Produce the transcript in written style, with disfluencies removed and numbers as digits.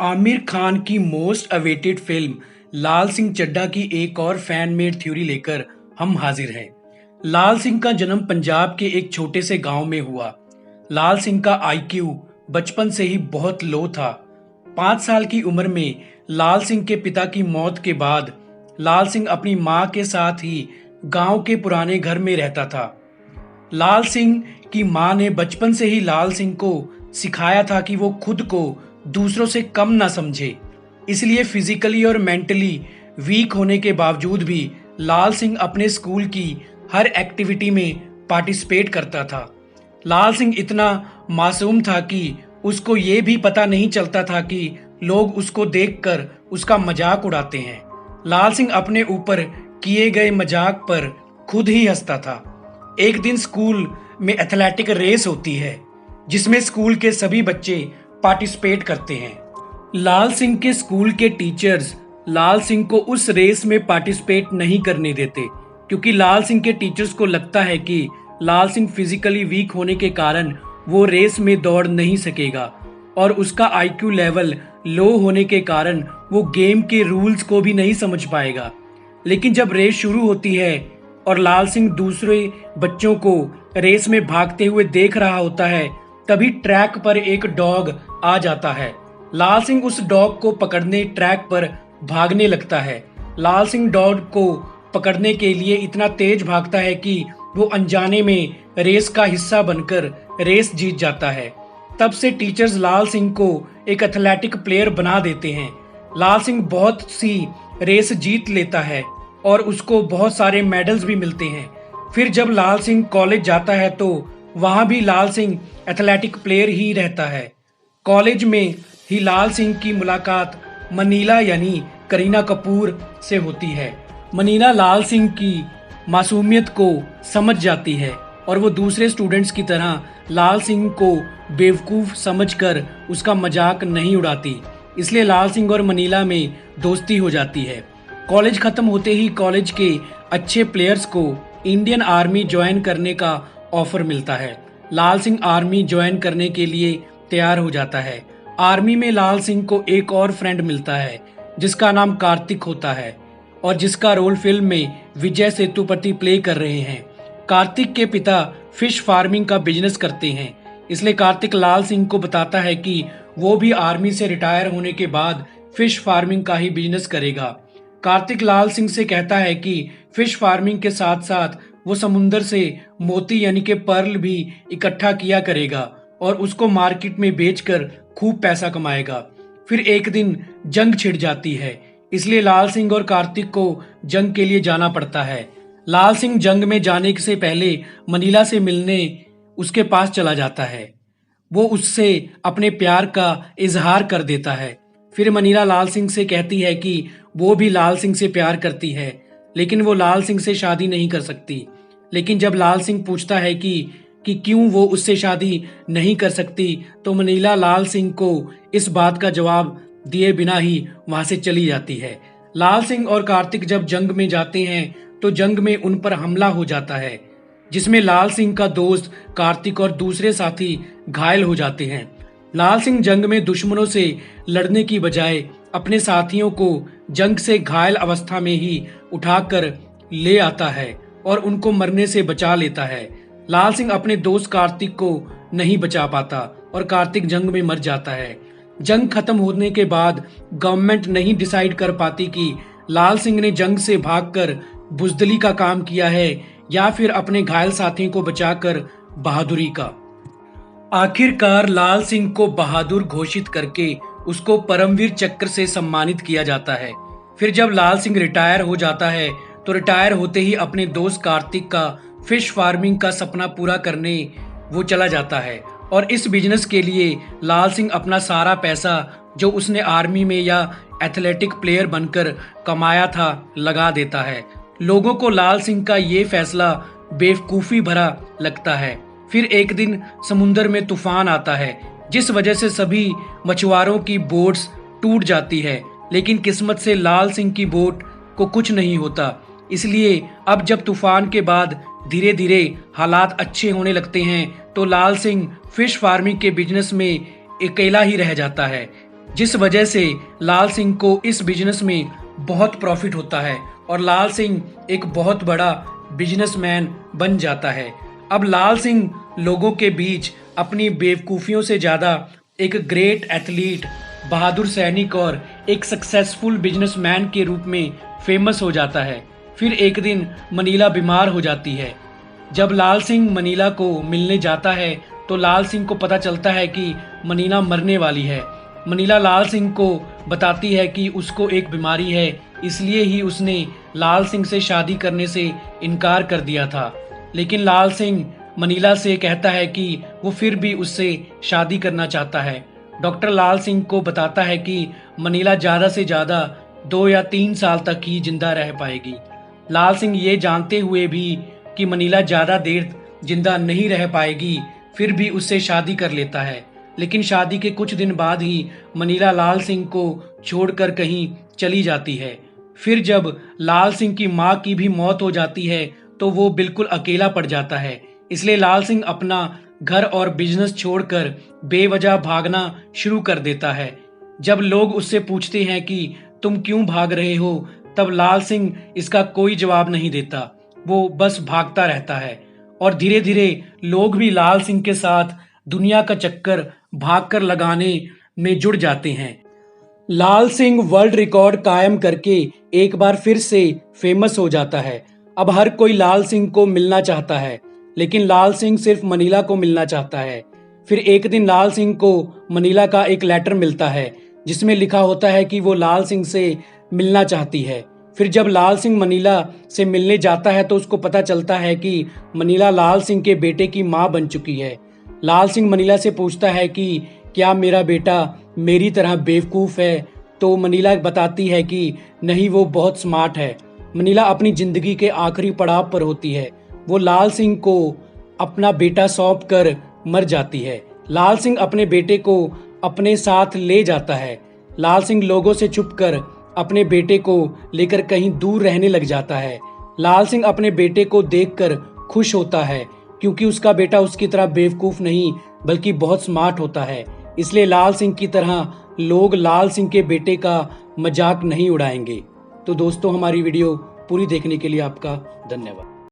आमिर खान की most awaited film लाल सिंह चड्ढा की एक और फैन मेड थ्योरी लेकर हम हाजिर हैं। लाल सिंह का जन्म पंजाब के एक छोटे से गांव में हुआ। लाल सिंह का आईक्यू बचपन से ही बहुत लो था। 5 साल की उम्र में लाल सिंह के पिता की मौत के बाद लाल सिंह अपनी मां के साथ ही गांव के पुराने घर में रहता था। लाल सिंह की मां ने बचपन से ही लाल सिंह को सिखाया था कि वो खुद को दूसरों से कम ना समझे। इसलिए फिजिकली और मेंटली वीक होने के बावजूद भी लाल सिंह अपने स्कूल की हर एक्टिविटी में पार्टिसिपेट करता था। लाल सिंह इतना मासूम था कि उसको ये भी पता नहीं चलता था कि लोग उसको देखकर उसका मजाक उड़ाते हैं। लाल सिंह अपने ऊपर किए गए मजाक पर खुद ही हंसता था। एक दिन स्कूल में एथलेटिक रेस होती है जिसमें स्कूल के सभी बच्चे पार्टिसिपेट करते हैं। लाल सिंह के स्कूल के टीचर्स लाल सिंह को उस रेस में पार्टिसिपेट नहीं करने देते क्योंकि लाल सिंह के टीचर्स को लगता है कि लाल सिंह फिजिकली वीक होने के कारण वो रेस में दौड़ नहीं सकेगा और उसका आईक्यू लेवल लो होने के कारण वो गेम के रूल्स को भी नहीं समझ पाएगा। लेकिन जब रेस शुरू होती है और लाल सिंह दूसरे बच्चों को रेस में भागते हुए देख रहा होता है, तभी ट्रैक पर एक डॉग आ जाता है। लाल सिंह उस डॉग को पकड़ने ट्रैक पर भागने लगता है। लाल सिंह डॉग को पकड़ने के लिए इतना तेज भागता है कि वो अनजाने में रेस का हिस्सा बनकर रेस जीत जाता है। तब से टीचर्स लाल सिंह को एक एथलेटिक प्लेयर बना देते हैं। लाल सिंह बहुत सी रेस जीत लेता है और उसको बहुत सारे मेडल्स भी मिलते हैं। फिर जब लाल सिंह कॉलेज जाता है तो वहां भी लाल सिंह एथलेटिक प्लेयर ही रहता है। कॉलेज में ही लाल सिंह की मुलाकात मनीला यानी करीना कपूर से होती है। मनीला लाल सिंह की मासूमियत को समझ जाती है और वो दूसरे स्टूडेंट्स की तरह लाल सिंह को बेवकूफ़ समझकर उसका मजाक नहीं उड़ाती। इसलिए लाल सिंह और मनीला में दोस्ती हो जाती है। कॉलेज खत्म होते ही कॉलेज के अच्छे प्लेयर्स को इंडियन आर्मी ज्वाइन करने का ऑफर मिलता है। लाल सिंह आर्मी ज्वाइन करने के लिए तैयार हो जाता है। आर्मी में लाल सिंह को एक और फ्रेंड मिलता है जिसका नाम कार्तिक होता है और जिसका रोल फिल्म में विजय सेतुपति प्ले कर रहे हैं। कार्तिक के पिता फिश फार्मिंग का बिजनेस करते हैं, इसलिए कार्तिक लाल सिंह को बताता है कि वो भी आर्मी से रिटायर होने के बाद फिश फार्मिंग का ही बिजनेस करेगा। कार्तिक लाल सिंह से कहता है कि फिश फार्मिंग के साथ साथ वो समुंदर से मोती यानी कि पर्ल भी इकट्ठा किया करेगा और उसको मार्केट में बेचकर खूब पैसा कमाएगा। फिर एक दिन जंग छिड़ जाती है, इसलिए लाल सिंह और कार्तिक को जंग के लिए जाना पड़ता है। लाल सिंह जंग में जाने से पहले मनीला से मिलने उसके पास चला जाता है। वो उससे अपने प्यार का इजहार कर देता है। फिर मनीला लाल सिंह से कहती है कि वो भी लाल सिंह से प्यार करती है लेकिन वो लाल सिंह से शादी नहीं कर सकती। लेकिन जब लाल सिंह पूछता है कि क्यों वो उससे शादी नहीं कर सकती तो मनीला लाल सिंह को इस बात का जवाब दिए बिना ही वहां से चली जाती है। लाल सिंह और कार्तिक जब जंग में जाते हैं तो जंग में उन पर हमला हो जाता है जिसमें लाल सिंह का दोस्त कार्तिक और दूसरे साथी घायल हो जाते हैं। लाल सिंह जंग में दुश्मनों से लड़ने की बजाय अपने साथियों को जंग से घायल अवस्था में ही उठाकर ले आता है और उनको मरने से बचा लेता है। लाल सिंह अपने दोस्त कार्तिक को नहीं बचा पाता और कार्तिक जंग में मर जाता है। जंग खत्म होने के बाद गवर्नमेंट नहीं डिसाइड कर पाती कि लाल सिंह ने जंग से भागकर बुजदली का काम किया है या फिर अपने घायल साथियों को बचाकर बहादुरी का। आखिरकार लाल सिंह को बहादुर घोषित करके उसको परमवीर चक्र से सम्मानित किया जाता है। फिर जब लाल सिंह रिटायर हो जाता है तो रिटायर होते ही अपने दोस्त कार्तिक का फिश फार्मिंग का सपना पूरा करने वो चला जाता है और इस बिजनेस के लिए लाल सिंह अपना सारा पैसा जो उसने आर्मी में या एथलेटिक प्लेयर बनकर कमाया था लगा देता है। लोगों को लाल सिंह का ये फैसला बेवकूफ़ी भरा लगता है। फिर एक दिन समुंदर में तूफान आता है जिस वजह से सभी मछुआरों की बोट्स टूट जाती है, लेकिन किस्मत से लाल सिंह की बोट को कुछ नहीं होता। इसलिए अब जब तूफान के बाद धीरे धीरे हालात अच्छे होने लगते हैं तो लाल सिंह फिश फार्मिंग के बिजनेस में अकेला ही रह जाता है। जिस वजह से लाल सिंह को इस बिजनेस में बहुत प्रॉफिट होता है और लाल सिंह एक बहुत बड़ा बिजनेसमैन बन जाता है। अब लाल सिंह लोगों के बीच अपनी बेवकूफ़ियों से ज़्यादा एक ग्रेट एथलीट, बहादुर सैनिक और एक सक्सेसफुल बिजनेसमैन के रूप में फेमस हो जाता है। फिर एक दिन मनीला बीमार हो जाती है। जब लाल सिंह मनीला को मिलने जाता है तो लाल सिंह को पता चलता है कि मनीला मरने वाली है। मनीला लाल सिंह को बताती है कि उसको एक बीमारी है, इसलिए ही उसने लाल सिंह से शादी करने से इनकार कर दिया था। लेकिन लाल सिंह मनीला से कहता है कि वो फिर भी उससे शादी करना चाहता है। डॉक्टर लाल सिंह को बताता है कि मनीला ज़्यादा से ज़्यादा 2 या 3 साल तक ही जिंदा रह पाएगी। लाल सिंह ये जानते हुए भी कि मनीला ज़्यादा देर जिंदा नहीं रह पाएगी, फिर भी उससे शादी कर लेता है। लेकिन शादी के कुछ दिन बाद ही मनीला लाल सिंह को छोड़कर कहीं चली जाती है। फिर जब लाल सिंह की माँ की भी मौत हो जाती है तो वो बिल्कुल अकेला पड़ जाता है। इसलिए लाल सिंह अपना घर और बिजनेस छोड़कर बेवजह भागना शुरू कर देता है। जब लोग उससे पूछते हैं कि तुम क्यों भाग रहे हो, तब लाल सिंह इसका कोई जवाब नहीं देता, वो बस भागता रहता है। और धीरे धीरे लोग भी लाल सिंह के साथ दुनिया का चक्कर भागकर लगाने में जुड़ जाते हैं। लाल सिंह वर्ल्ड रिकॉर्ड कायम करके एक बार फिर से फेमस हो जाता है। अब हर कोई लाल सिंह को मिलना चाहता है, लेकिन लाल सिंह सिर्फ मनीला को मिलना चाहता है। फिर एक दिन लाल सिंह को मनीला का एक लेटर मिलता है जिसमें लिखा होता है कि वो लाल सिंह से मिलना चाहती है। फिर जब लाल सिंह मनीला से मिलने जाता है तो उसको पता चलता है कि मनीला लाल सिंह के बेटे की माँ बन चुकी है। लाल सिंह मनीला से पूछता है कि क्या मेरा बेटा मेरी तरह बेवकूफ़ है? तो मनीला बताती है कि नहीं, वो बहुत स्मार्ट है। मनीला अपनी ज़िंदगी के आखिरी पड़ाव पर होती है। वो लाल सिंह को अपना बेटा सौंप कर मर जाती है। लाल सिंह अपने बेटे को अपने साथ ले जाता है। लाल सिंह लोगों से छुपकर अपने बेटे को लेकर कहीं दूर रहने लग जाता है। लाल सिंह अपने बेटे को देखकर खुश होता है क्योंकि उसका बेटा उसकी तरह बेवकूफ़ नहीं बल्कि बहुत स्मार्ट होता है। इसलिए लाल सिंह की तरह लोग लाल सिंह के बेटे का मजाक नहीं उड़ाएंगे। तो दोस्तों, हमारी वीडियो पूरी देखने के लिए आपका धन्यवाद।